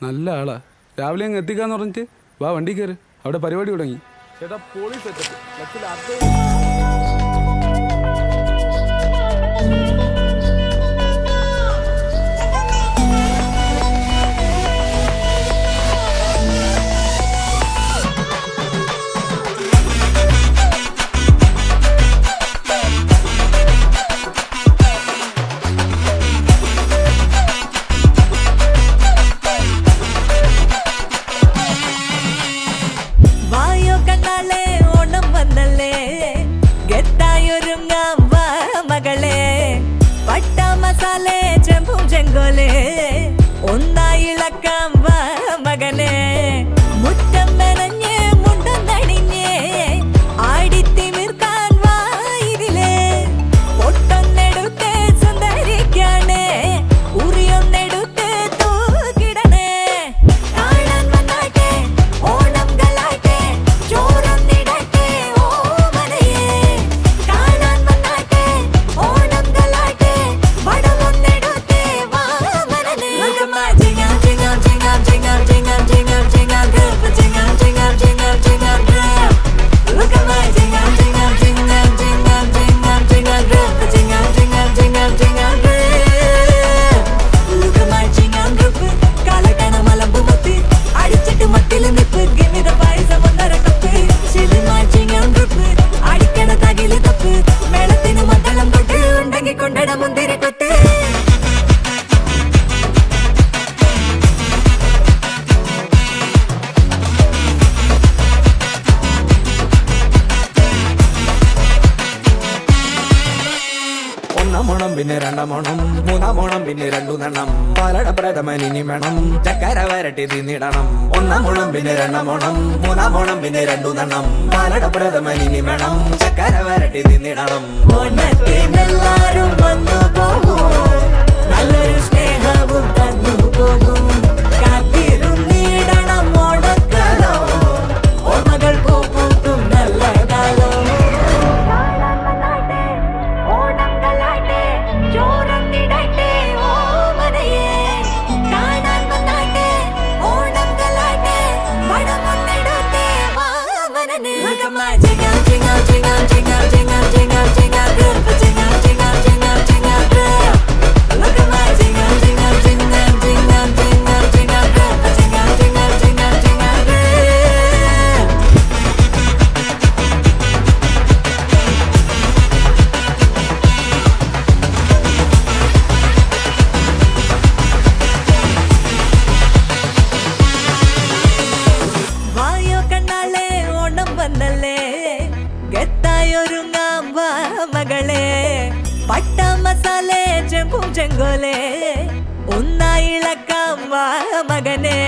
നല്ല ആളാ. രാവിലെ അങ്ങ് എത്തിക്കാന്ന് പറഞ്ഞിട്ട് വാ വണ്ടി കയറ്, അവിടെ പരിപാടി തുടങ്ങി. ചേട്ടാ പോലീസ് മസാലേ ചെമ്പും ചെങ്കോലേ ഒന്നായി ഇളക്കാം വാ മകനെ മുറ്റം മെനഞ്ഞ് മുണ്ടം നണിഞ്ഞേ ആടിത്തിമിർക്കാൻ വാ ഇതിലേ പൊട്ടൊന്നെടുത്ത് സുന്ദരിക്കാനേ ഉറിയൊന്നെടുത്ത് തൂക്കിടണേ കാണാൻ വന്നാട്ടെ ഓണം ഗലാട്ടെ ചോറൊന്നിടട്ടെ ഓ മനയേ കാണാൻ വന്നാട്ടെ ഓണം ഗലാട്ടെ വടമൊന്നെടുത്തേ വാ മനനേ ജിങ്ങാം ജിങ്ങാം ജിങ്ങാം ജിങ്ങാം ജിങ്ങാം ജിങ്ങാം ജിങ്ങാം ഗർഭ ജിങ്ങാം ജിങ്ങാം ജിങ്ങാം ജിങ്ങാം ഗർഭ Look at my ജിങ്ങാം ജിങ്ങാം ജിങ്ങാം ജിങ്ങാം ജിങ്ങാം ജിങ്ങാം ഗർഭ ജിങ്ങാം ജിങ്ങാം ജിങ്ങാം ജിങ്ങാം Look at my ജിങ്ങാം ഗർഭ കാലക്കണ മലമ്പു മുത്തി അടിച്ചിട്ട് മട്ടില് നിപ്പ് ഗിമിത പായസം ഒന്നര കപ്പ് ശിലിമാ ജിങ്ങാം ഗർഭ അടിക്കണ തകില് തപ്പ് മേളത്തിന് മദ്ദളം കൊട്ട് ഉണ്ടെങ്കിൽ കൊണ്ടട മുന്തിരി കൊട്ട് ഒന്നാമോണം പിന്നെ രണ്ടാമോണം മൂന്നാമോണം പിന്നെ രണ്ടു നണ്ണം പാലട പ്രഥമൻ ഇനി വേണം ചക്കര വരട്ടി തിന്നിടണം ഒന്നാമോണം പിന്നെ രണ്ടാമോണം മൂന്നാമോണം പിന്നെ രണ്ടു നണ്ണം പാലട പ്രഥമൻ ഇനി വേണം ചക്കര വരട്ടി തിന്നിടണം ഓണത്തിനെല്ലാരും വന്നു പോകും നല്ലൊരു സ്നേഹവും തന്നു പോകും കാത്തിരുന്നിടണം ഓണക്കാലോ ഓർമ്മകൾ പൂക്കും നല്ല കാലം Jingle, jingle, jingle, jingle, jingle, jingle, jingle, gurpa, jingle, jingle, jingle, jingle, girl. Look at my jingle, jingle, jingle, jingle, jingle, jingle, gurpa, jingle, jingle, jingle, jingle, girl. വായോ കണ്ണാളെ ഓണം വന്നല്ലേ ഗെത്തായൊരുങ്ങാം വാ മകളെ പട്ട മസാലേ ചെമ്പും ചെങ്കോലേ ഒന്നായി ഇളക്കാം വാ മകനെ